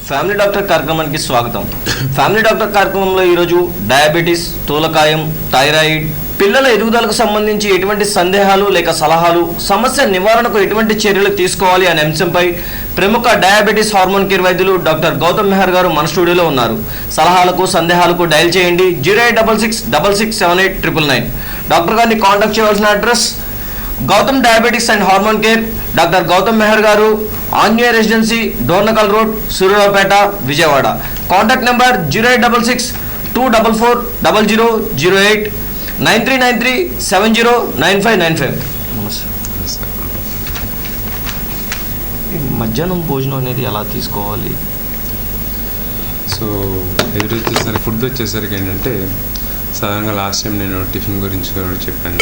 Family doctor కార్యక్రమానికి స్వాగతం. Family doctor కార్యక్రమంలో ఈరోజు డయాబెటీస్, స్థూలకాయం, థైరాయిడ్, పిల్లల ఎదుగుదలకు సంబంధించి ఎటువంటి సందేహాలు లేక సలహాలు, సమస్య నివారణకు ఎటువంటి చర్యలు తీసుకోవాలి అనే అంశంపై ప్రముఖ డయాబెటీస్ హార్మోన్ కేర్ వైద్యులు డాక్టర్ గౌతమ్ మెహర్ గారు మన స్టూడియోలో ఉన్నారు. సలహాలకు సందేహాలకు డయల్ చేయండి 0866667899. డాక్టర్ గారిని కాంటాక్ట్ చేయవలసిన address Gautam diabetics and hormone care, doctor Gautam Meher గారు, Anjaneya residency, Dornakal road, Suryapet, Vijayawada. Contact number 0866244008 9393709595. నమస్తే. మధ్యాహ్నం భోజనం అనేది ఎలా తీసుకోవాలి? సో ఎదురొచ్చేసరికి ఫుడ్ వచ్చేసరికి ఏంటంటే సాధారణంగా లాస్ట్ టైం నేను టిఫిన్ గురించి కూడా చెప్పాను.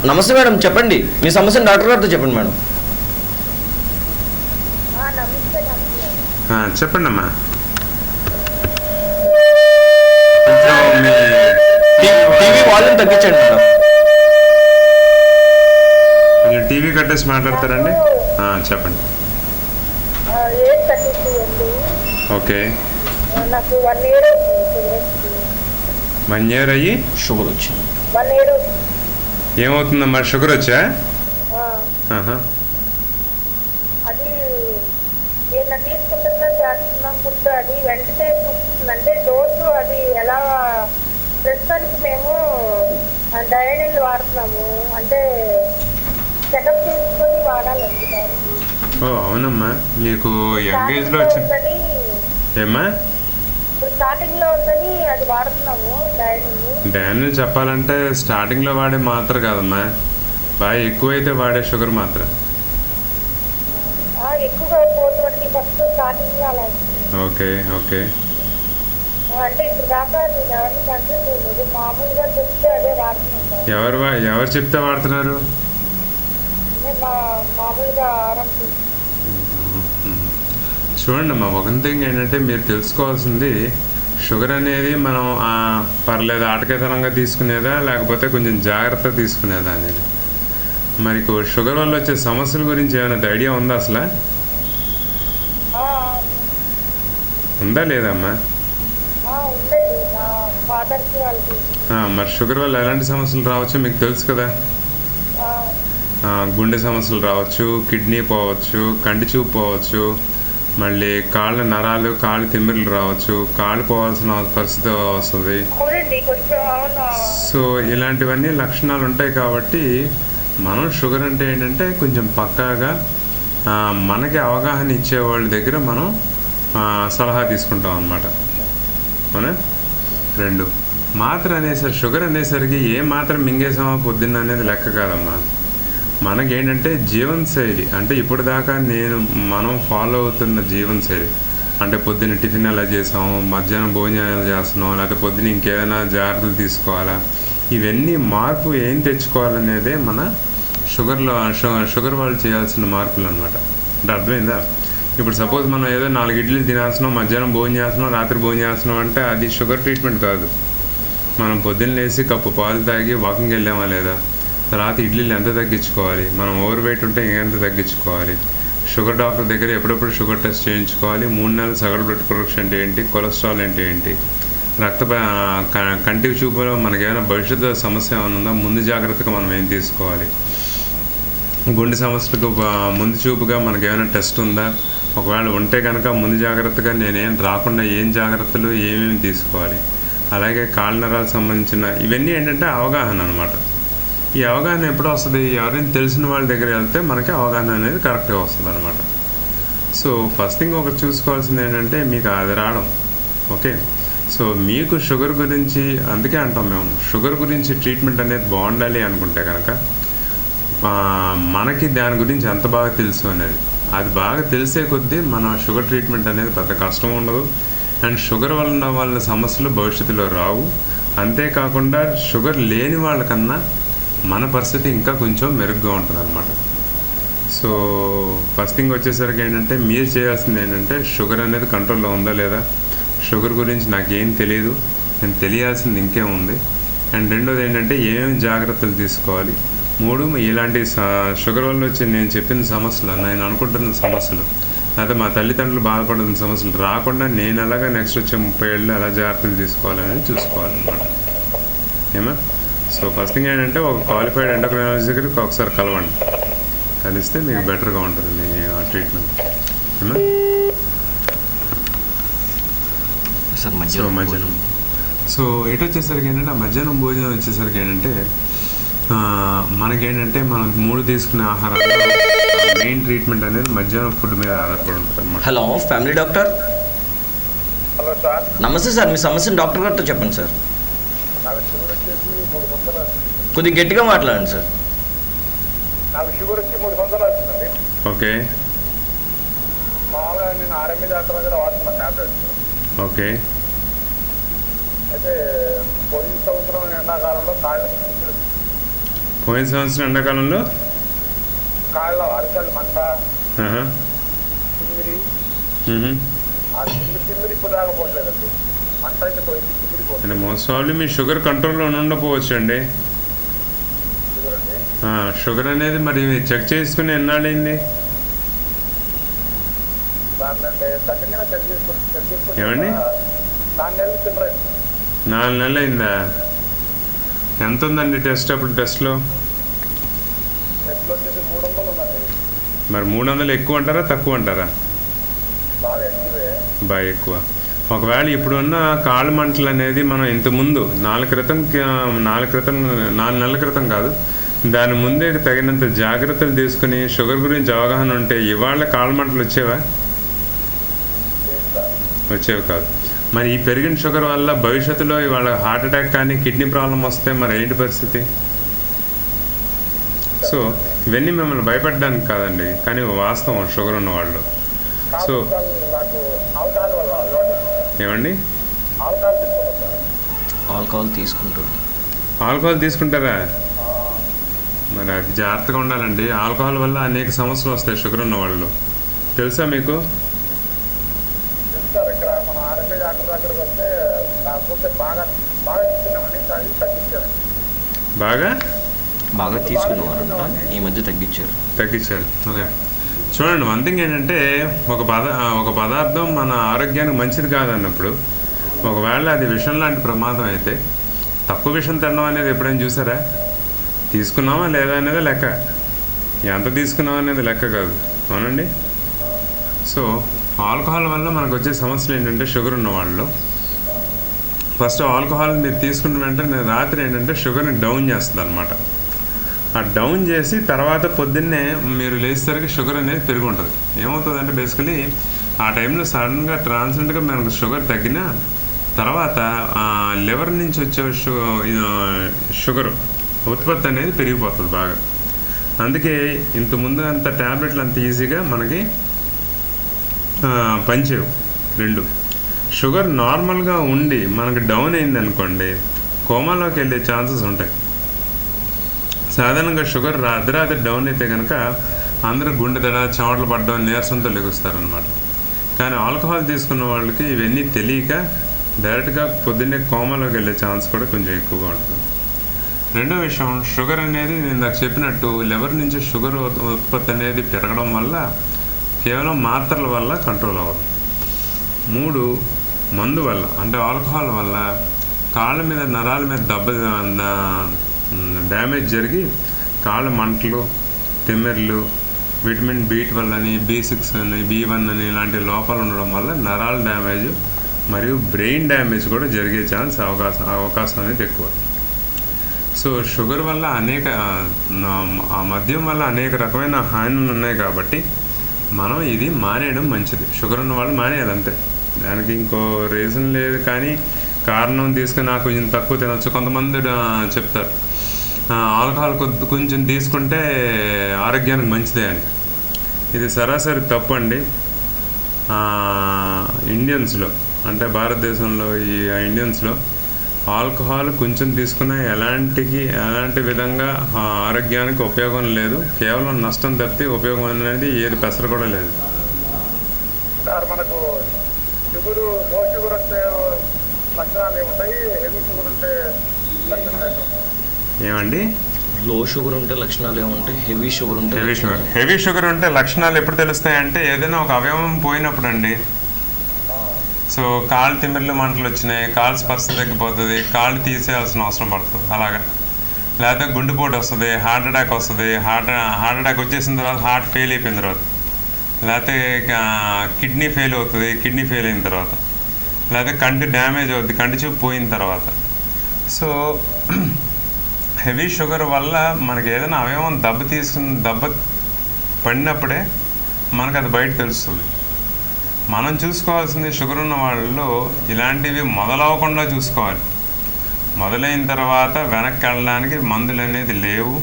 నమస్తే మేడం, చెప్పండి మీ సమస్యను డాక్టర్ గారితో చెప్పండి మేడం. చెప్పండి అమ్మా. టీవీ వాల్యూమ్ తగ్గించండి మేడం. కొంచెం టీవీ కట్టేసి మాట్లాడతారండి. చెప్పండి. ఓకే, 1 year అయ్యి షుగర్ వచ్చింది. ఏమవుతుందమ్మా? షుగర్ వచ్చా? అది ఏదైనా తీసుకుంటున్నా చేస్తున్నాం ఫుడ్ అది వెంటనే అంటే డోసు అది ఎలా ప్రస్తుతానికి మేము డైనిల్ వాడుతున్నాము, అంటే చెకప్ చేసుకొని వాడాలండి. ఓ అవునమ్మా, మీకు యంగ్ ఏజ్లో వచ్చింది ఏమ్మా? స్టార్టింగ్ లో ఉందని అది వాడుతున్నాము డయానిల్. చెప్పాలంటే స్టార్టింగ్ లో వాడే మాత్ర కాదమ్మా, బాగా ఎక్కువైతే వాడే షుగర్ మాత్ర. ఎక్కువగా 420 స్టార్టింగ్ లో అలా. Okay okay. అంటే ఇప్పుడు దాకా నేను ఎవరిని కన్సల్ట్ చేయలేదు, మామూలుగా చెప్తే అదే వాడుతున్నాను. ఎవరు చెప్తే వాడుతున్నారు? మామూలుగా ఆరంభం. చూడండి అమ్మా, ఒక థింగ్ ఏంటంటే మీరు తెలుసుకోవాల్సింది, షుగర్ అనేది మనం పర్లేదు ఆటకేతనంగా తీసుకునేదా లేకపోతే కొంచెం జాగ్రత్త తీసుకునేదా అనేది. మనకు షుగర్ వల్ల వచ్చే సమస్యల గురించి ఏమైనా ఐడియా ఉందా అసలు? ఉందా లేదమ్మా? మరి షుగర్ వల్ల ఎలాంటి సమస్యలు రావచ్చో మీకు తెలుసు కదా. గుండె సమస్యలు రావచ్చు, కిడ్నీ పోవచ్చు, కంటి చూపు పోవచ్చు, మళ్ళీ కాళ్ళ నరాలు, కాళ్ళు తిమ్మిర్లు రావచ్చు, కాళ్ళు పోవాల్సిన పరిస్థితి వస్తుంది. సో ఇలాంటివన్నీ లక్షణాలు ఉంటాయి. కాబట్టి మనం షుగర్ అంటే ఏంటంటే కొంచెం పక్కాగా మనకి అవగాహన ఇచ్చే వాళ్ళ దగ్గర మనం సలహా తీసుకుంటాం అన్నమాట. అవునా? 2 మాత్ర అనేసరికి షుగర్ అనేసరికి ఏ మాత్రం మింగేసామో పొద్దున్న అనేది లెక్క కాదమ్మా. మనకేంటంటే జీవనశైలి, అంటే ఇప్పుడు దాకా మనం ఫాలో అవుతున్న జీవనశైలి, అంటే పొద్దున్న టిఫిన్ ఎలా చేసాము, మధ్యాహ్నం భోజనం ఎలా చేస్తున్నాం, లేకపోతే పొద్దున్న ఇంకేదైనా జాగ్రత్తలు తీసుకోవాలా, ఇవన్నీ మార్పు ఏం తెచ్చుకోవాలనేదే మన షుగర్ వాళ్ళు చేయాల్సిన మార్పులు అనమాట. అంటే అర్థమైందా? ఇప్పుడు సపోజ్ మనం ఏదో 4 ఇడ్లీలు తినేస్తున్నాం, మధ్యాహ్నం భోజనం చేస్తున్నాం, రాత్రి భోజనం చేస్తున్నాం అంటే అది షుగర్ ట్రీట్మెంట్ కాదు. మనం పొద్దున్న లేసి కప్పు పాలు తాగి వాకింగ్ వెళ్ళామా లేదా, తర్వాత ఇడ్లీలు ఎంత తగ్గించుకోవాలి, మనం ఓవర్ వెయిట్ ఉంటే ఇంకెంత తగ్గించుకోవాలి, షుగర్ డాక్టర్ దగ్గర ఎప్పుడప్పుడు షుగర్ టెస్ట్ చేయించుకోవాలి, 3 నెలలు సగటు బ్లడ్ ప్రొడక్షన్ అంటే ఏంటి, కొలెస్ట్రాల్ అంటే ఏంటి, కంటి చూపులో మనకి ఏమైనా భవిష్యత్తు సమస్య ఏమైనా ఉందా, ముందు జాగ్రత్తగా మనం ఏం తీసుకోవాలి, గుండె సమస్యలకు ముందు చూపుగా మనకి ఏమైనా టెస్ట్ ఉందా, ఒకవేళ ఉంటే కనుక ముందు జాగ్రత్తగా నేనేం రాకుండా ఏం జాగ్రత్తలు ఏమేమి తీసుకోవాలి, అలాగే కాళ్ళ నరాలకు సంబంధించిన ఇవన్నీ ఏంటంటే అవగాహన అనమాట. ఈ అవగాహన ఎప్పుడు వస్తుంది? ఎవరైనా తెలిసిన వాళ్ళ దగ్గర వెళ్తే మనకి అవగాహన అనేది కరెక్ట్గా వస్తుంది అనమాట. సో ఫస్ట్ థింగ్ ఒకటి చూసుకోవాల్సింది ఏంటంటే మీకు అది రావడం. ఓకే, సో మీకు షుగర్ గురించి, అందుకే అంటాం మేము షుగర్ గురించి ట్రీట్మెంట్ అనేది బాగుండాలి అనుకుంటే కనుక మనకి దాని గురించి ఎంత బాగా తెలుసు అనేది, అది బాగా తెలిసే కొద్దీ మన షుగర్ ట్రీట్మెంట్ అనేది పెద్ద కష్టం ఉండదు. అండ్ షుగర్ వల్ల వాళ్ళ సమస్యలు భవిష్యత్తులో రావు. అంతేకాకుండా షుగర్ లేని వాళ్ళకన్నా మన పరిస్థితి ఇంకా కొంచెం మెరుగ్గా ఉంటుంది అన్నమాట. సో ఫస్ట్ థింగ్ వచ్చేసరికి ఏంటంటే మీరు చేయాల్సింది ఏంటంటే షుగర్ అనేది కంట్రోల్లో ఉందా లేదా, షుగర్ గురించి నాకేం తెలియదు, నేను తెలియాల్సింది ఇంకేం ఉంది, అండ్ రెండోది ఏంటంటే ఏమేమి జాగ్రత్తలు తీసుకోవాలి, మూడు ఇలాంటి షుగర్ వల్ల వచ్చి నేను చెప్పిన సమస్యలు, నేను అనుకుంటున్న సమస్యలు, అయితే మా తల్లిదండ్రులు బాధపడుతున్న సమస్యలు రాకుండా నేను అలాగా నెక్స్ట్ వచ్చే 30 ఏళ్ళు ఎలా జాగ్రత్తలు తీసుకోవాలనేది చూసుకోవాలన్నమాట. ఏమా? సో ఫస్ట్ థింగ్ ఏంటంటే ఒక క్వాలిఫైడ్ ఎండోక్రైనాలజిస్ట్ దగ్గరికి ఒకసారి కలవండి, కలిస్తే మీకు బెటర్గా ఉంటుంది మీ ట్రీట్మెంట్. ఏమా? సో మధ్యాహ్నం సో ఎటు వచ్చేసరికి ఏంటంటే ఆ మధ్యాహ్నం భోజనం వచ్చేసరికి ఏంటంటే మనకేంటంటే మనం 3 తీసుకునే ఆహారాల్లో మెయిన్ ట్రీట్మెంట్ అనేది మధ్యాహ్నం ఫుడ్ మీద ఆధారపడి ఉంటుంది అన్నమాట. Hello family doctor. Hello sir. నమస్తే సార్, మీ సమస్యను డాక్టర్ గారితో చెప్పండి సార్. నాకు షుగర్ వచ్చేసి 300 వచ్చింది. కొద్దిగా గట్టిగా మాట్లాడండి సార్. నాకు షుగర్ వచ్చి 300 వచ్చిందండి. ఓకే. మామూలుగా నేను ఆర్ఎంఏ డాక్టర్ దగ్గర వాడుతున్న టాబ్లెట్స్. ఓకే. అయితే పోయిన సంవత్సరం ఎండాకాలంలో పోయిన సంవత్సరం ఎండాకాలంలో కాళ్ళ అరికాళ్ళు మంట, తిమ్మిరి, ఆ తిమ్మిరి ఇప్పుడు రాకపోవట్లేదండి. మంట అయితే పోయింది, తిమ్మిరి పోతుంది. మోస్ట్ ప్రాబ్లీ మీ షుగర్ కంట్రోల్లో ఉండకపోవచ్చు అండి. షుగర్ అండి. షుగర్ అనేది మరి చెక్ చేసుకుని ఎన్నాళ్ళైంది? కంటిన్యూగా చెక్ చేసుకుని ఏమండి? 4 నెలలు చిల్లర. 4 నెలలు అయిందా? ఎంత ఉందండి టెస్ట్ అప్పుడు టెస్ట్లో? టెస్ట్లో వచ్చేసి 300 ఉందండి. మరి 300 ఎక్కువ అంటారా తక్కువ అంటారా? బాగా ఎక్కువే. బాగా ఎక్కువ. ఒకవేళ ఇప్పుడున్న కాళ్ళ మంటలు అనేది మనం ఇంతకుముందు 4 నెలల క్రితం కాదు, దాని ముందే తగినంత జాగ్రత్తలు తీసుకుని షుగర్ గురించి అవగాహన ఉంటే ఇవాళ కాళ్ళ మంటలు వచ్చేవా? వచ్చేవి కాదు. మరి ఈ పెరిగిన షుగర్ వల్ల భవిష్యత్తులో ఇవాళ హార్ట్ అటాక్ కానీ కిడ్నీ ప్రాబ్లం వస్తే మరి ఏంటి పరిస్థితి? సో ఇవన్నీ మిమ్మల్ని భయపెట్టడానికి కాదండి, కానీ వాస్తవం షుగర్ ఉన్న వాళ్ళు. సో ఏమండి? ఆల్కహాల్ తీసుకుంటారా? మరి అది జాగ్రత్తగా ఉండాలండి. ఆల్కహాల్ వల్ల అనేక సమస్యలు వస్తాయి షుగర్ ఉన్న వాళ్ళు. తెలుసా మీకు? ఇక్కడ మన ఆర్ఎంఏ డాక్టర్ దగ్గరకు వస్తే కాకపోతే బాగా తీసుకున్నామని తగ్గించారు. బాగా తీసుకున్నవారు ఈ మధ్య తగ్గించారు. ఓకే. చూడండి, వన్ థింగ్ ఏంటంటే ఒక పదార్థం మన ఆరోగ్యానికి మంచిది కాదన్నప్పుడు, ఒకవేళ అది విషం లాంటి ప్రమాదం అయితే తక్కువ విషం తినడం అనేది ఎప్పుడైనా చూసారా? తీసుకున్నామా లేదా అనేది లెక్క, ఎంత తీసుకున్నాం అనేది లెక్క కాదు. అవునండి. సో ఆల్కహాల్ వల్ల మనకు వచ్చే సమస్యలు ఏంటంటే షుగర్ ఉన్న వాళ్ళు ఫస్ట్ ఆల్కహాల్ మీరు తీసుకున్న వెంటనే రాత్రి ఏంటంటే షుగర్ని డౌన్ చేస్తుంది అనమాట. ఆ డౌన్ చేసి తర్వాత పొద్దున్నే మీరు లేచేసరికి షుగర్ అనేది పెరిగి ఉంటుంది. ఏమవుతుందంటే బేసికలీ ఆ టైంలో సడన్గా ట్రాన్సిడెంట్గా మనకు షుగర్ తగ్గినా తర్వాత లివర్ నుంచి వచ్చే షుగర్ ఉత్పత్తి అనేది పెరిగిపోతుంది బాగా. అందుకే ఇంతకుముందు అంత ట్యాబ్లెట్లు అంత ఈజీగా మనకి పనిచేయవు. 2, షుగర్ నార్మల్గా ఉండి మనకు డౌన్ అయింది అనుకోండి, కోమాలోకి వెళ్ళే ఛాన్సెస్ ఉంటాయి. సాధారణంగా షుగర్ అర్ధరాత్రి డౌన్ అయితే కనుక అందరూ గుండె దడ, చెమటలు పడడం, నీరసంతో లెగుస్తారనమాట. కానీ ఆల్కహాల్ తీసుకున్న వాళ్ళకి ఇవన్నీ తెలియక డైరెక్ట్గా పొద్దున్నే కోమాలోకి వెళ్ళే ఛాన్స్ కూడా కొంచెం ఎక్కువగా ఉంటుంది. రెండో విషయం, షుగర్ అనేది నేను నాకు చెప్పినట్టు లివర్ నుంచి షుగర్ ఉత్పత్తి అనేది పెరగడం వల్ల కేవలం మాత్రల వల్ల కంట్రోల్ అవ్వదు. 3, మందు వల్ల అంటే ఆల్కహాల్ వల్ల కాళ్ళ మీద నరాల మీద డ్యామేజ్ జరిగి కాళ్ళ మంటలు, తిమ్మెర్లు, విటమిన్ B12 అని, B6 అని, B1 అని ఇలాంటి లోపాలు ఉండడం వల్ల నరాల డ్యామేజ్ మరియు బ్రెయిన్ డ్యామేజ్ కూడా జరిగే ఛాన్స్ అవకాశం అనేది ఎక్కువ. సో షుగర్ వల్ల ఆ మద్యం వల్ల అనేక రకమైన హానులు ఉన్నాయి కాబట్టి మనం ఇది మానేయడం మంచిది. షుగర్ ఉన్న వాళ్ళు మానేయాలి అంతే, దానికి ఇంకో రీజన్ లేదు. కానీ కారణం తీసుకుని నాకు కొంచెం తక్కువ తినచ్చు. కొంతమంది చెప్తారు ఆల్కహాల్ కొంచెం తీసుకుంటే ఆరోగ్యానికి మంచిదే అని. ఇది సరాసరి తప్పు అండి. ఇండియన్స్లో అంటే భారతదేశంలో ఈ ఇండియన్స్లో ఆల్కహాల్ కొంచెం తీసుకున్నా ఎలాంటి విధంగా ఆరోగ్యానికి ఉపయోగం లేదు, కేవలం నష్టం తప్పితే ఉపయోగం అనేది ఏది పెసర కూడా లేదు. సార్ మనకు షుగరు లో షుగర్ వస్తే లక్షణాలు ఏముంటాయి, హెవీ షుగర్ ఉంటే లక్షణాలు ఏముంటాయి? ఏమండి? లో షుగర్ ఉంటే లక్షణాలు ఏముంటాయి, హెవీ షుగర్ ఉంటే హెవీ షుగర్ ఉంటే లక్షణాలు ఎప్పుడు తెలుస్తాయంటే ఏదైనా ఒక అవయవం పోయినప్పుడు అండి. సో కాళ్ళు తిమ్మిర్లు మంటలు వచ్చినాయి, కాళ్ళు స్పర్శ తగ్గిపోతుంది, కాళ్ళు తీసేయాల్సిన అవసరం పడుతుంది అలాగా. లేకపోతే గుండెపోటు వస్తుంది, హార్ట్ అటాక్ వస్తుంది, హార్ట్ అటాక్ వచ్చేసిన తర్వాత హార్ట్ ఫెయిల్ అయిపోయిన తర్వాత, లేకపోతే కిడ్నీ ఫెయిల్ అవుతుంది, కిడ్నీ ఫెయిల్ అయిన తర్వాత, లేకపోతే కంటి డ్యామేజ్ అవుతుంది, కంటి చూపు పోయిన తర్వాత. సో హెవీ షుగర్ వల్ల మనకి ఏదైనా అవయవం దెబ్బ పడినప్పుడే మనకు అది బయట తెలుస్తుంది. మనం చూసుకోవాల్సింది షుగర్ ఉన్న వాళ్ళలో ఇలాంటివి మొదలవ్వకుండా చూసుకోవాలి. మొదలైన తర్వాత వెనక్కి వెళ్ళడానికి మందులు అనేది లేవు,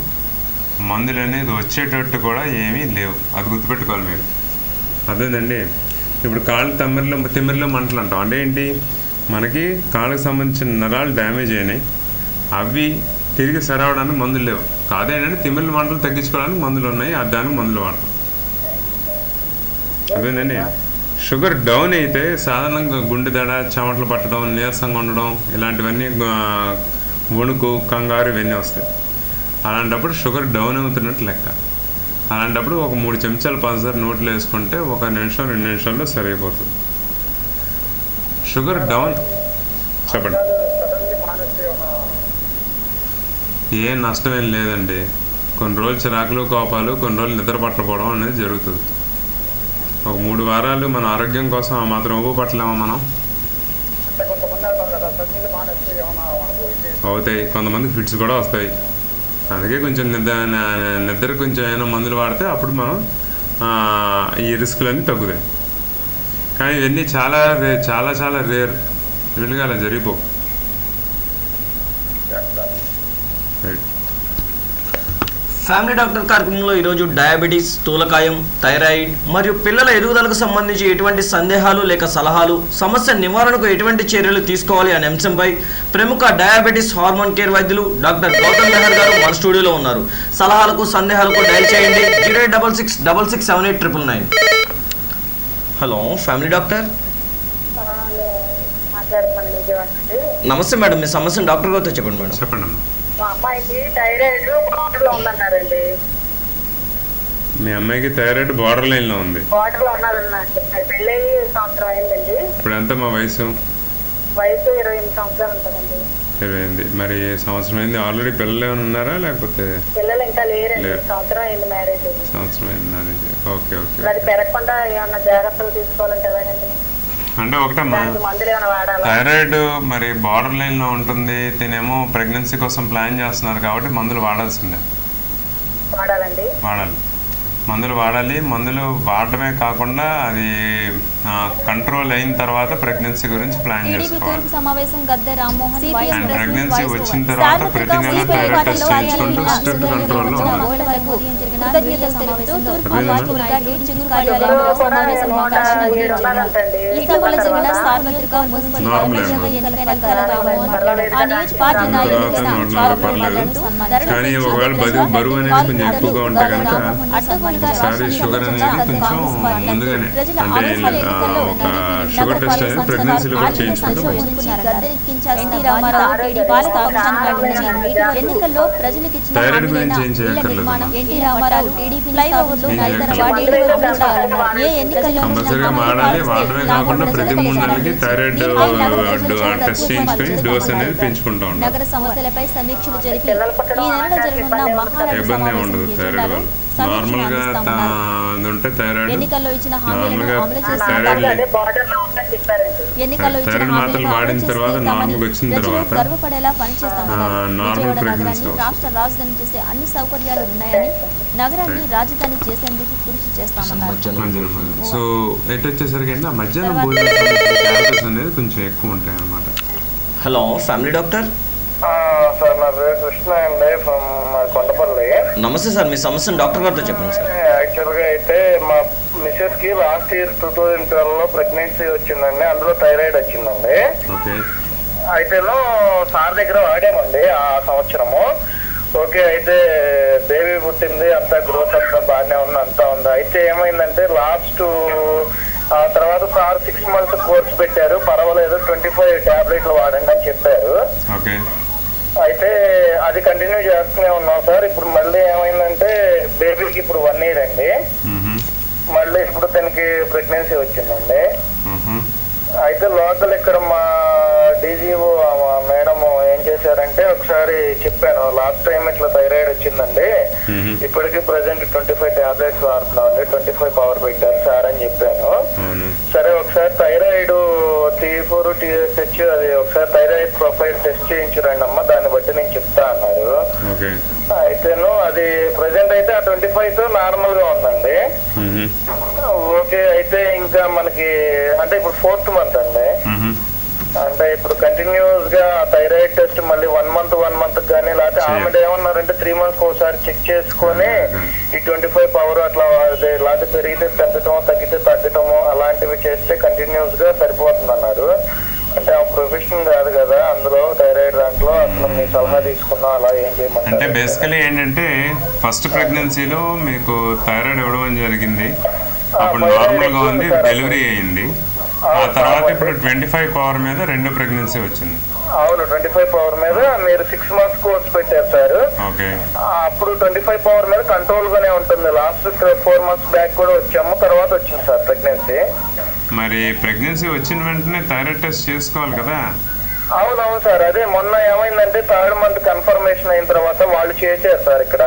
మందులు అనేది వచ్చేటట్టు కూడా ఏమీ లేవు. అది గుర్తుపెట్టుకోవాలి మీరు. అదేనండి. ఇప్పుడు కాళ్ళు తిమ్మిర్లు మంటలు అంటాం అంటే ఏంటి? మనకి కాళ్ళకి సంబంధించిన నరాలు డ్యామేజ్ అయినాయి, అవి తిరిగి సరవడానికి మందులు లేవు. కాదేంటంటే తిమ్మిర్ల మంటలు తగ్గించుకోవడానికి మందులు ఉన్నాయి, దానికి మందులు వాడతాం. అదేనండి. షుగర్ డౌన్ అయితే సాధారణంగా గుండె దడ, చెమటలు పట్టడం, నీరసంగా ఉండడం, ఇలాంటివన్నీ వణుకు, కంగారు ఇవన్నీ వస్తాయి. అలాంటప్పుడు షుగర్ డౌన్ అవుతున్నట్టు లెక్క. అలాంటప్పుడు ఒక 3 చెంచాలు పంచదార నోట్లో వేసుకుంటే 1 నిమిషం 2 నిమిషాల్లో సరైపోతుంది. Sugar down. చెప్పండి. ఏ నష్టమేం లేదండి. కొన్ని రోజులు చిరాకులు, కోపాలు, కొన్ని రోజులు నిద్ర పట్టకపోవడం అనేది జరుగుతుంది. ఒక 3 వారాలు మన ఆరోగ్యం కోసం ఆ మాత్రం ఉప్పు పట్టలేమా మనం? అవుతాయి. కొంతమంది ఫిట్స్ కూడా వస్తాయి. అందుకే కొంచెం నిద్ర కొంచెం ఏమైనా మందులు వాడితే అప్పుడు మనం ఈ రిస్కులన్నీ తగ్గుతాయి. కానీ ఇవన్నీ చాలా చాలా రేర్. వీలుగా అలా జరిగిపో. ఫ్యామిలీ డాక్టర్ కార్యక్రమంలో ఈరోజు డయాబెటీస్, స్థూలకాయం, థైరాయిడ్ మరియు పిల్లల ఎదుగుదలకు సంబంధించి ఎటువంటి సందేహాలు లేక సలహాలు, సమస్య నివారణకు ఎటువంటి చర్యలు తీసుకోవాలి అనే అంశంపై ప్రముఖ డయాబెటీస్ హార్మోన్ కేర్ వైద్యులు డాక్టర్ గౌతమ్ మెహర్ గారు మన స్టూడియోలో ఉన్నారు. సలహాలకు సందేహాలకు డయల్ చేయండి 0866667899. Hello family doctor. నమస్తే మేడం, మీ సమస్యను డాక్టర్ గారితో చెప్పండి మేడం. చెప్పండి. మా అమ్మాయికి థైరాయిడ్ బార్డర్ లో ఉందన్నారండి. మీ అమ్మాయికి థైరాయిడ్ బార్డర్ లైన్ లో ఉంది. బార్డర్ లో ఉన్నారన్నారు. పెళ్ళి సంవత్సరం అయిందండి. ఇప్పుడు ఎంత మా వయసు? 28 సంవత్సరాలు ఉంటుందండి. 28. మరి సంవత్సరం అయింది. ఆల్రెడీ పిల్లలు ఏమైనా ఉన్నారా లేకపోతే? పిల్లలు ఇంకా లేరండి. సంవత్సరం అయింది మ్యారేజ్. సంవత్సరం అయింది మ్యారేజ్. ఓకే. అది పెరగకుండా ఏమన్నా జాగ్రత్తలు తీసుకోవాలంటే ఎలాగండి? అంటే ఒకటమ్మా, థైరాయిడ్ మరి బార్డర్ లైన్లో ఉంటుంది. తినేమో ప్రెగ్నెన్సీ కోసం ప్లాన్ చేస్తున్నారు కాబట్టి మందులు వాడాల్సిందే. వాడాలి. మందులు వాడాలి. మందులు వాడటమే కాకుండా అది కంట్రోల్ అయిన తర్వాత ప్రెగ్నెన్సీ గురించి ప్లాన్ చేసుకోవాలి. అండ్ ప్రెగ్నెన్సీ వచ్చిన తర్వాత ప్రతి నెల థైరాయిడ్ టెస్ట్ చేయించుకుంటూ స్ట్రిక్ట్ కంట్రోల్లో ఉండాలి. పర్లేదు. కానీ ఒకవేళ బరువు అనేది కొంచెం ఎక్కువగా ఉంటే కనుక ఒకసారి షుగర్ అనేది కొంచెం ముందుగానే అంటే ఒక షుగర్ టెస్ట్ అనేది ప్రెగ్నెన్సీలో కూడా చేయించుకుంటే థైరాయిడ్ గురించి ఏం చేయక్కర్లేదు. కంపల్సరీగా వాడాలి. వాడమే కాకుండా ప్రతి 3 నెలలకి థైరాయిడ్ టెస్ట్ చేయించుకొని డోస్ అనేది పెంచుకుంటూ ఉండాలి. ఇబ్బంది ఉండదు థైరాయిడ్ వల్ల. నార్మల్గా ఉంటే థైరాయిడ్ నార్మల్గా థైరాయిడ్ మాత్రలు వాడిన తర్వాత నార్మల్గా వచ్చిన తర్వాత నార్మల్ ప్రెగ్నెన్సీ రాష్ట్ర రాజధాని చేసే అన్ని సౌకర్యాలు ఉన్నాయని నగరాన్ని రాజధాని చేసేందుకు కృషి చేస్తామన్నారు. సో ఎటు వచ్చేసరికి అంటే మధ్యాహ్నం భోజనం క్యాలరీస్ అనేది కొంచెం ఎక్కువ ఉంటాయి అన్నమాట. Hello family doctor. సార్ నా పేరు కృష్ణ అండి, ఫ్రమ్ కొండపల్లి. నమస్తే సార్, మీ సమస్యను డాక్టర్ గారితో చెప్పండి సార్. యాక్చువల్గా అయితే మా మిసెస్ కి లాస్ట్ ఇయర్ 2012లో ప్రెగ్నెన్సీ వచ్చిందండి. అందులో థైరాయిడ్ వచ్చిందండి. ఓకే. అయితేనో సార్ దగ్గర వాడామండి ఆ సంవత్సరము. ఓకే, అయితే బేబీ పుట్టింది, అంతా గ్రోత్ అంతా బాగానే ఉంది, అంతా ఉంది. అయితే ఏమైందంటే లాస్ట్ తర్వాత సార్ 6 months కోర్స్ పెట్టారు, పర్వాలేదు 25 టాబ్లెట్లు వాడండి అని చెప్పారు. అయితే అది కంటిన్యూ చేస్తూనే ఉన్నాం సార్. ఇప్పుడు మళ్ళీ ఏమైందంటే బేబీకి ఇప్పుడు 1 year అండి. మళ్ళీ ఇప్పుడు తనకి ప్రెగ్నెన్సీ వచ్చిందండి. అయితే లోకల్ ఇక్కడ మా డీజీఓ మేడం ఏం చేశారంటే ఒకసారి చెప్పాను, లాస్ట్ టైం ఇట్లా థైరాయిడ్ వచ్చిందండి, ఇప్పటికి ప్రెసెంట్ 25 టాబ్లెట్స్ వాడుతున్నామండి, 25 పవర్ పెట్టారు సార్ అని చెప్పాను. సరే ఒకసారి థైరాయిడ్ T4 TSH అది ఒకసారి థైరాయిడ్ ప్రొఫైల్ టెస్ట్ చేయించురండి అమ్మ, దాన్ని బట్టి నేను చెప్తా అన్నారు. అయితేను అది ప్రెసెంట్ అయితే ఆ 25తో నార్మల్ గా ఉందండి. ఓకే, అయితే ఇంకా మనకి అంటే ఇప్పుడు 4th month అండి. అంటే ఇప్పుడు కంటిన్యూస్ గా థైరాయిడ్ టెస్ట్ మళ్ళీ 1 month కానీ లేకపోతే ఆమె ఏమన్నారంటే 3 months ఒకసారి చెక్ చేసుకొని ఈ 25 పవర్ అట్లా లేకపోతే పెరిగితే పెంచటము, తగ్గితే తగ్గటము అలాంటివి చేస్తే కంటిన్యూస్ గా సరిపోతుంది అన్నారు. అంటే ఆ ప్రొఫెషన్ కాదు కదా అందులో థైరాయిడ్ దాంట్లో, అసలు మీ సలహా తీసుకున్నా అలా ఏం చేయమంటారు? అంటే బేసికలీ ఏంటంటే ఫస్ట్ ప్రెగ్నెన్సీలో మీకు థైరాయిడ్ ఇవ్వడం జరిగింది, అప్పుడు నార్మల్ గా ఉంది, డెలివరీ అయింది. ఆ తర్వాత ఇప్పుడు 25 పవర్ మీద 2వ ప్రెగ్నెన్సీ వచ్చింది. అవును, 25 పవర్ మీద మీరు 6 months కోర్స్ పెట్టారు సార్. అప్పుడు 25 పవర్ మీద కంట్రోల్ గానే ఉంటుంది. లాస్ట్ 4 months బ్యాక్ కూడా వచ్చాము, తర్వాత వచ్చింది సార్ ప్రెగ్నెన్సీ. మరి ప్రెగ్నెన్సీ వచ్చిన వెంటనే థైరాయిడ్ టెస్ట్ చేసుకోవాలి కదా? అవునవును సార్, అదే మొన్న ఏమైందంటే 3rd month కన్ఫర్మేషన్ అయిన తర్వాత వాళ్ళు చేశారు సార్ ఇక్కడ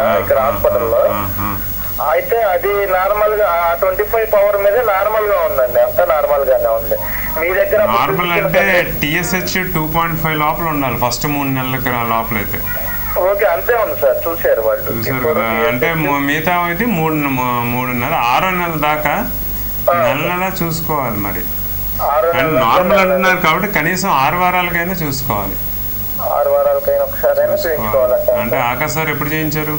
హాస్పిటల్లో. అయితే అది నార్మల్ గా 25 పవర్ మీద నార్మల్ గా ఉందండి, అంతా నార్మల్ గానే ఉంది. మీ దగ్గర నార్మల్ అంటే TSH 2.5 లోపల ఉండాలి ఫస్ట్ 3 నెలల లోపల అయితే. ఓకే, అంతే ఉంది సార్, చూసారు వాళ్ళు. చూసారు కదా, అంటే మిగతా అయితే 3.5 6 నెలల దాకా నెల చూసుకోవాలి. మరి నార్మల్ అంటున్నారు కాబట్టి కనీసం 6 వారాలకైనా చూసుకోవాలి. 6 వారాలకైనా ఒకసారైనా చేయించుకోవాలంట. అంటే ఆఖరిసారి ఎప్పుడు చేయించారు?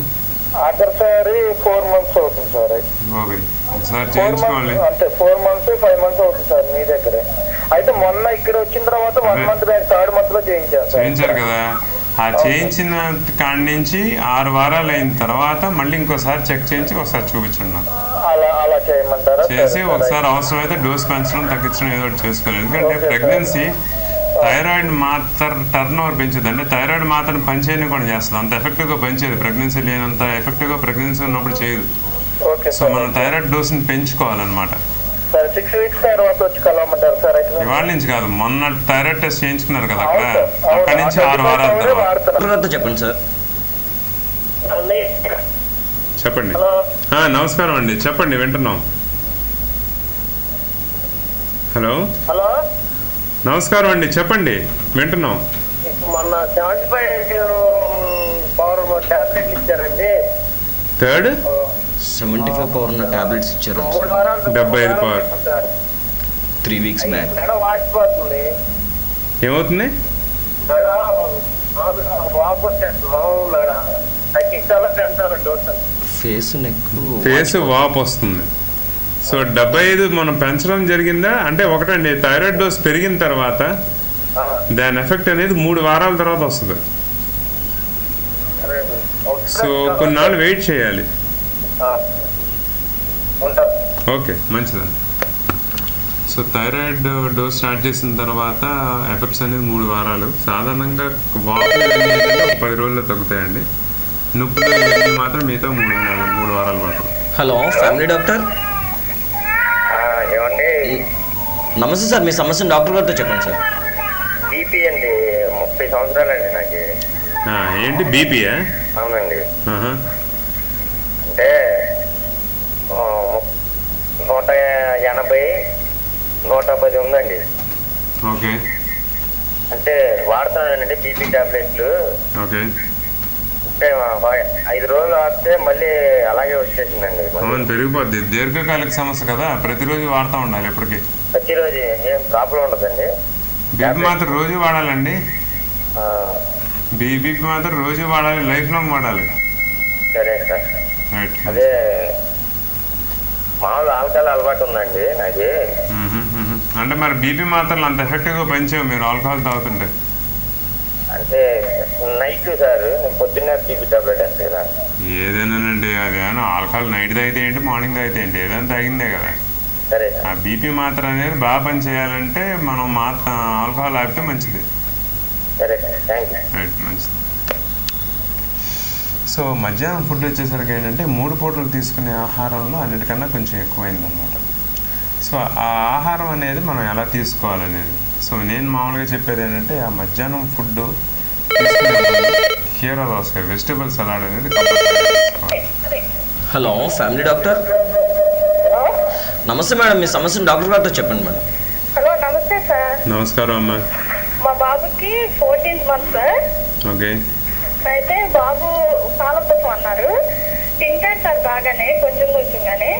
ఆఖరిసారి 4 months అవుతుంది సార్. ఒకసారి చేయించుకోవాలి. అంటే 4 months 5 months అవుతుంది సార్ మీ దగ్గరే. అయితే మొన్న ఇక్కడ వచ్చిన తర్వాత 1 month బ్యాక్ 3rd month లో చేయించారు కదా. ఆ చేయించిన కాడి నుంచి 6 వారాలు అయిన తర్వాత మళ్ళీ ఇంకోసారి చెక్ చేయించి ఒకసారి చూపించండి నాకు. అలా చేయమంటారా? చేసి ఒకసారి అవసరమైతే డోస్ పెంచడం తగ్గించడం ఏదో ఒకటి చేసుకోవాలి. ఎందుకంటే ప్రెగ్నెన్సీ థైరాయిడ్ మాత్ర టర్న్ ఓవర్ పెంచుద్ది, అంటే థైరాయిడ్ మాత్రం పనిచేయని కూడా చేస్తుంది. అంత ఎఫెక్టివ్గా పనిచేయదు, ప్రెగ్నెన్సీ లేనంత ఎఫెక్టివ్గా ప్రెగ్నెన్సీ ఉన్నప్పుడు చేయదు. సో మనం థైరాయిడ్ డోస్ని పెంచుకోవాలన్నమాట. 6 weeks తర్వాత వచ్చి కలవమంటారు సార్? ఇవాళ నుంచి కాదు, మొన్న థైరాయిడ్ టెస్ట్ చేయించుకున్నారు కదా అక్కడ, అక్కడి నుంచి 6 వారాల తర్వాత చెప్పండి సార్. చెప్పండి. నమస్కారం అండి, చెప్పండి, వింటున్నాం. హలో నమస్కారం అండి, చెప్పండి, వింటున్నాం. మొన్న 75 పవర్ టాబ్లెట్లు ఇచ్చారండి. 75 పవర్ ఉన్న టాబ్లెట్స్ ఇచ్చారు. 75 పవర్ 3 weeks బ్యాక్. వాచిపోతుంది. ఏమవుతుంది? ఫేస్ వాప్ వస్తుంది. సో 75 మనం పెంచడం జరిగిందా? అంటే ఒకటండి, థైరాయిడ్ డోస్ పెరిగిన తర్వాత దాని ఎఫెక్ట్ అనేది 3 వారాల తర్వాత వస్తుంది. సో కొన్నాళ్ళు వెయిట్ చేయాలి. ఓకే, మంచిదండి. సో థైరాయిడ్ డోస్ స్టార్ట్ చేసిన తర్వాత ఎఫెక్ట్స్ అనేది 3 వారాలు. సాధారణంగా వాపులు 10 రోజుల్లో తగ్గుతాయండి. నొప్పులు మాత్రం మిగతా 3 వారాల పాటు. Hello, family doctor. ఏమండి? నమస్తే సార్, మీ సమస్యను డాక్టర్ గారితో చెప్పండి సార్. బీపీ అండి, 30 సంవత్సరాలండి నాకు. ఏంటి బీపీయా? అవునండి. అంటే 180 110 ఉందండి. ఓకే. అంటే వాడుతున్నానండి బీపీ టాబ్లెట్లు. ఓకే. అంటే 5 రోజులు వాడితే మళ్ళీ అలాగే వచ్చేసిందండి. అవును, పెరిగిపోద్ది. దీర్ఘకాలిక సమస్య కదా, ప్రతిరోజు వాడుతూ ఉండాలి. ఎప్పటికీ ప్రతిరోజు ఏం ప్రాబ్లం ఉండదండి. బీపీ మాత్రం రోజు వాడాలండి. బీపీ మాత్రం రోజు వాడాలి, లైఫ్ లాంగ్ వాడాలి. సరే సార్. అదే మామూలు ఆల్కహాల్ అలవాటు ఉందండి నాకు. అంటే మరి బీపీ మాత్రలు అంత ఎఫెక్టివ్గా పనిచేయవు మీరు ఆల్కహాల్ తాగుతుంటే. అంటే నైట్ సార్ నేను పొద్దున్నే బీపీ టాబ్లెట్ వేస్తే కదా. ఏదైనానండి అదేమన్నా ఆల్కహాల్ నైట్ తాగితే ఏంటి మార్నింగ్ తాగితే ఏంటి ఏదైనా తాగిందే కదా. సరే ఆ బీపీ మాత్ర అనేది బాగా పని చేయాలంటే మనం ఆల్కహాల్ ఆపితే మంచిది. సరే సార్, థ్యాంక్ యూ. రైట్, మంచిది. సో మధ్యాహ్నం ఫుడ్ వచ్చేసరికి ఏంటంటే 3 పూటలు తీసుకునే ఆహారంలో అన్నిటికన్నా కొంచెం ఎక్కువైందనమాట. సో ఆ ఆహారం అనేది మనం ఎలా తీసుకోవాలనేది. సో నేను మామూలుగా చెప్పేది ఏంటంటే ఆ మధ్యాహ్నం ఫుడ్ తీసుకునే కీరా దోసకాయ వెజిటబుల్ సలాడ్ అనేది కంపల్సరీ తీసుకోవాలి. Hello family doctor. నమస్తే మేడం, మీ సమస్యను డాక్టర్ గారితో చెప్పండి మేడం. హలో నమస్తే సార్. నమస్కారం అమ్మా. మా బాబుకి 14th month సార్. ఓకే. అయితే బాబు పాలపప్పు అన్నారు, తింటాడు సార్ బాగానే కొంచెం కొంచెంగానే.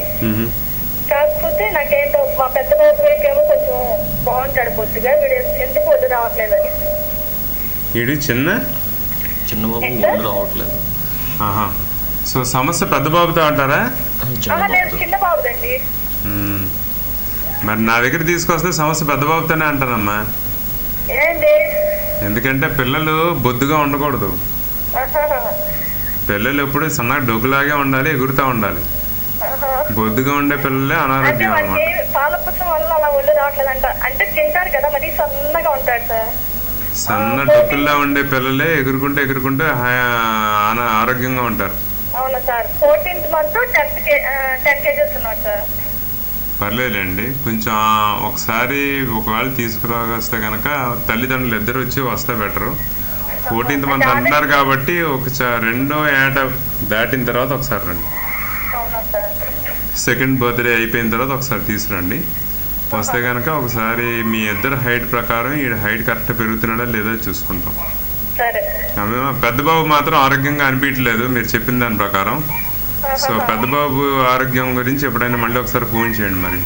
కాకపోతే నాకేంటో మా పెద్ద బాబు ఏమో కొంచెం బాగుంటాడు కొద్దిగా, వీడు ఎందుకు వద్దు రావట్లేదని. ఇది చిన్న బాబు ఒళ్ళు రావట్లేదు. సో సమస్య పెద్ద బాబుతో అంటారా? లేదు చిన్న బాబుదండి. మరి నా దగ్గర తీసుకొస్తే సమస్య పెద్ద బాబుతోనే అంటానమ్మా. ఏంటి? ఎందుకంటే పిల్లలు బొద్దుగా ఉండకూడదు. పిల్లలు ఎప్పుడు సన్నగా డొగ్గులాగే ఉండాలి, ఎగురుతూ ఉండాలి. బొద్దుగా ఉండే పిల్లలే అనారోగ్యం అన్నమాట. పాలపుసం వల్ల అలా ఒళ్ళు రావట్లేదంట. అంటే తింటారు కదా, మరి సన్నగా ఉంటాడు సార్. సన్న డొక్కుల్లా ఉండే పిల్లలే ఎగురుకుంటే ఆరోగ్యంగా ఉంటారు. అవునా సార్. 14th month 10 kgs ఉన్నాడు సార్. పర్లేదులేండి, కొంచెం ఒకసారి ఒకవేళ తీసుకురావస్తే కనుక తల్లిదండ్రులు ఇద్దరు వచ్చి వస్తే బెటరు. 14th month అంటున్నారు కాబట్టి రెండో ఏట దాటిన తర్వాత ఒకసారి రండి. సెకండ్ బర్త్డే అయిపోయిన తర్వాత ఒకసారి తీసుకురండి. వస్తే కనుక ఒకసారి మీ ఇద్దరు హైట్ ప్రకారం ఈ హైట్ కరెక్ట్ పెరుగుతున్నాడా లేదా చూసుకుంటాం. పెద్ద బాబు మాత్రం ఆరోగ్యంగా అనిపించలేదు మీరు చెప్పిన దాని ప్రకారం. సో పెద్ద బాబు ఆరోగ్యం గురించి ఎప్పుడైనా మళ్ళీ ఒకసారి ఫోన్ చేయండి మరి.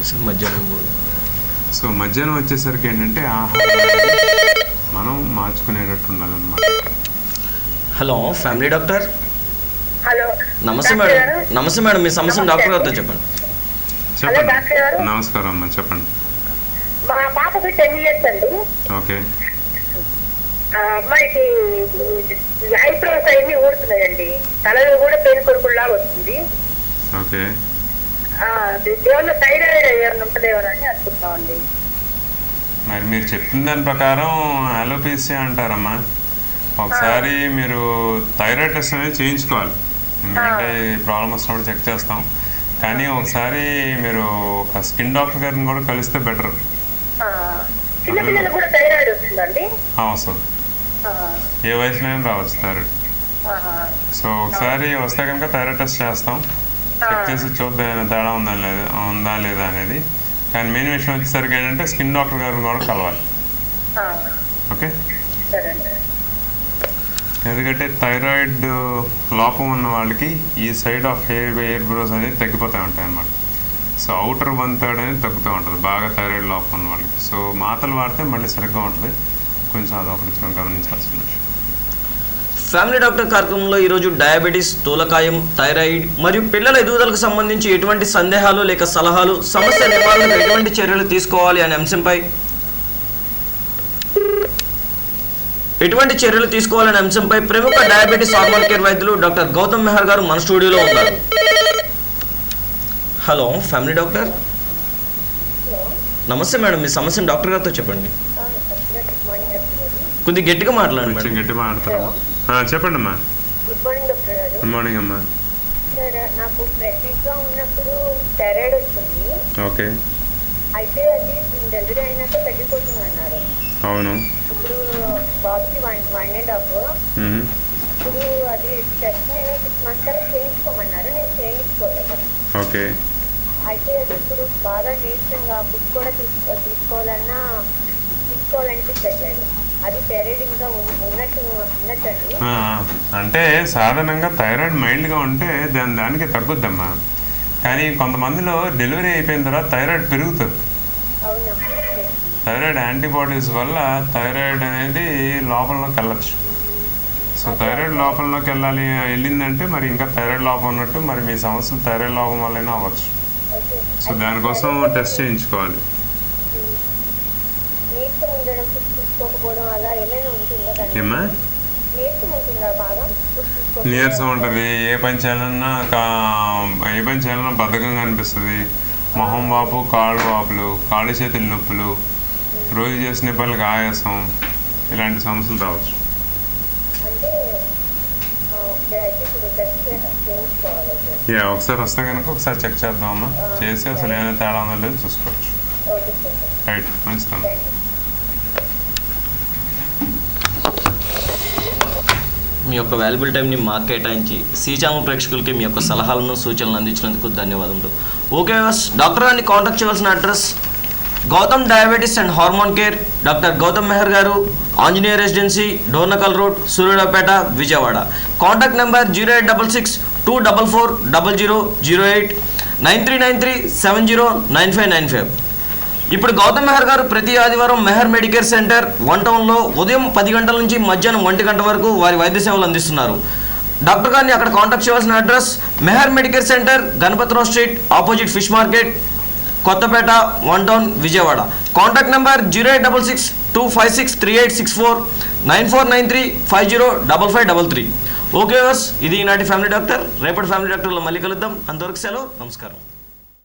సో మధ్యాహ్నం వచ్చేసరికి ఏంటంటే ఆహారం మనం మార్చుకునేటట్టు ఉండాలన్నమాట. Hello family doctor. హలో నమస్తే మేడం. నమస్తే మేడం, మీ సమస్యను డాక్టర్ గారితో చెప్పండి. చెప్పండి. నమస్కారం అమ్మా, చెప్పండి. మా పాపకి 10 years అండి. ఓకే. అమ్మాయికి ఐబ్రోస్ అన్ని ఊడుతున్నాయండి, తలలో కూడా పెయిన్ కొడుకుల్లా వస్తుంది. ఓకే. దేవుళ్ళు థైరాయిడ్ ఏమైనా ఉంటుందేమోనని అనుకుంటున్నామండి. మరి మీరు చెప్పిన దాని ప్రకారం అలోపేసియా అంటారమ్మా. ఒకసారి మీరు థైరాయిడ్ టెస్ట్ అనేది చేయించుకోవాలి. ఎందుకంటే ప్రాబ్లం వచ్చినప్పుడు చెక్ చేస్తాం. కానీ ఒకసారి మీరు ఒక స్కిన్ డాక్టర్ గారిని కూడా కలిస్తే బెటర్. చిన్నపిల్లలు కూడా థైరాయిడ్ వస్తుందండి? వస్తుంది, ఏ వయసులో అయినా రావచ్చు థైరాయిడ్. సో ఒకసారి వస్తే కనుక థైరాయిడ్ టెస్ట్ చేస్తాం, చెక్ చేసి చూద్దాం తేడా ఉందా లేదా అనేది. కానీ మెయిన్ విషయం వచ్చేసరికి ఏంటంటే స్కిన్ డాక్టర్ గారిని కూడా కలవాలి. ఓకే. ఎందుకంటే థైరాయిడ్ లోపం ఉన్న వాళ్ళకి ఈ సైడ్ ఆఫ్ హెయిర్ బ్రోస్ అనేది తగ్గిపోతూ ఉంటాయి అన్నమాట. సో అవుటర్ 1/3 అనేది తగ్గుతూ ఉంటుంది బాగా థైరాయిడ్ లోపం ఉన్న వాళ్ళకి. సో మాత్రలు వాడితే మళ్ళీ సరిగ్గా ఉంటుంది. కొంచెం అదొకటి గమనించాల్సిన విషయం. ఫ్యామిలీ డాక్టర్ కార్యక్రమంలో ఈరోజు డయాబెటీస్, స్థూలకాయం, థైరాయిడ్ మరియు పిల్లల ఎదుగుదలకు సంబంధించి ఎటువంటి సందేహాలు లేక సలహాలు, సమస్య నివారణకు ఎటువంటి చర్యలు తీసుకోవాలి అనే అంశంపై ప్రముఖ డయాబెటీస్ హార్మోన్ కేర్ వైద్యులు డాక్టర్ గౌతమ్ మెహర్ గారు మన స్టూడియోలో ఉన్నారు. Hello family doctor. నమస్తే మేడం, మీ సమస్యను డాక్టర్ గారితో చెప్పండి. కొద్దిగా గట్టిగా మాట్లాడండి. గట్టిగా మాట్లాడతారు. చెప్పండి అమ్మా. గుడ్ మార్నింగ్ డాక్టర్ గారు. గుడ్ మార్నింగ్ అమ్మా. సార్ నాకు ప్రెగ్నెంట్ గా ఉన్నప్పుడు థైరాయిడ్ వచ్చింది. ఓకే. అయితే అది డెలివరీ అయినాక తగ్గిపోతుంది అన్నారు. అవును. ఇప్పుడు బాబుకి 1.5. ఇప్పుడు అది టెస్ట్ నేను 6 months చేయించుకోమన్నారు, నేను చేయించుకోలేదు. ఓకే. అయితే అది ఇప్పుడు బాగా నీరసంగా బుక్ కూడా తీసుకోవాలనిపించట్లేదు. అది థైరాయిడ్ ఇంకా ఉన్నట్టండి. అంటే సాధారణంగా థైరాయిడ్ మైల్డ్గా ఉంటే దానికి తగ్గుద్దమ్మా. కానీ కొంతమందిలో డెలివరీ అయిపోయిన తర్వాత థైరాయిడ్ పెరుగుతుంది. అవునా? థైరాయిడ్ యాంటీబాడీస్ వల్ల థైరాయిడ్ అనేది లోపంలోకి వెళ్ళచ్చు. సో థైరాయిడ్ లోపంలోకి వెళ్ళిందంటే మరి ఇంకా థైరాయిడ్ లోపం ఉన్నట్టు, మరి మీ సమస్యలు థైరాయిడ్ లోపం వల్లైనా అవ్వచ్చు. సో దానికోసం టెస్ట్ చేయించుకోవాలి. నీరసం ఉండడం, ఫుడ్ తీసుకోకపోవడం అలా ఏమైనా ఉంటుందా దానికి? ఏమ్మా నీరసం ఉంటుందా బాగా ఫుడ్ తీసుకో? నీరసం ఉంటుంది, ఏ పని చేయాలన్నా బద్ధకంగా అనిపిస్తుంది, మొహం వాపు, కాళ్ళు వాపులు, కాళ్ళు చేతులు నొప్పులు, రోజు చేసిన పనులకు ఆయాసం, ఇలాంటి సమస్యలు రావచ్చు. అంటే ఓకే, అయితే ఇప్పుడు టెస్ట్ చేయించుకోవాలి. ఒకసారి వస్తే కనుక ఒకసారి చెక్ చేద్దామమ్మా, చేసి అసలు ఏదైనా తేడా ఉందో లేదో చూసుకోవచ్చు. Okay sir. రైట్, మంచిదమ్మా. మీ యొక్క వాల్యుబుల్ టైంని మాకు కేటాయించి సి ఛానల్ ప్రేక్షకులకి మీ యొక్క సలహాలను సూచనలు అందించినందుకు ధన్యవాదములు. ఓకే డాక్టర్ గారిని కాంటాక్ట్ చేయవలసిన address Gautam diabetes and hormone care, doctor Gautam Meher గారు, Anjaneya residency, Dornakal road, Suryapet, Vijayawada. Contact number 0866-244-0008, 9393-709595. ఇప్పుడు గౌతమ్ మెహర్ గారు ప్రతి ఆదివారం మెహర్ మెడికేర్ సెంటర్ 1 టౌన్లో ఉదయం 10 గంటల నుంచి మధ్యాహ్నం 1 గంట వరకు వారి వైద్య సేవలు అందిస్తున్నారు. డాక్టర్ గారిని అక్కడ కాంటాక్ట్ చేయవలసిన address Meher medicare centre, Ganapathirao street, opposite fish market, Kothapeta, 1 town, Vijayawada. Contact number 0866-256-3864, 9493-505533. Okay ఇది ఈనాటి ఫ్యామిలీ డాక్టర్. రేపటి ఫ్యామిలీ డాక్టర్లో మళ్ళీ కలుద్దాం. అంతవరకు సెలవు, నమస్కారం.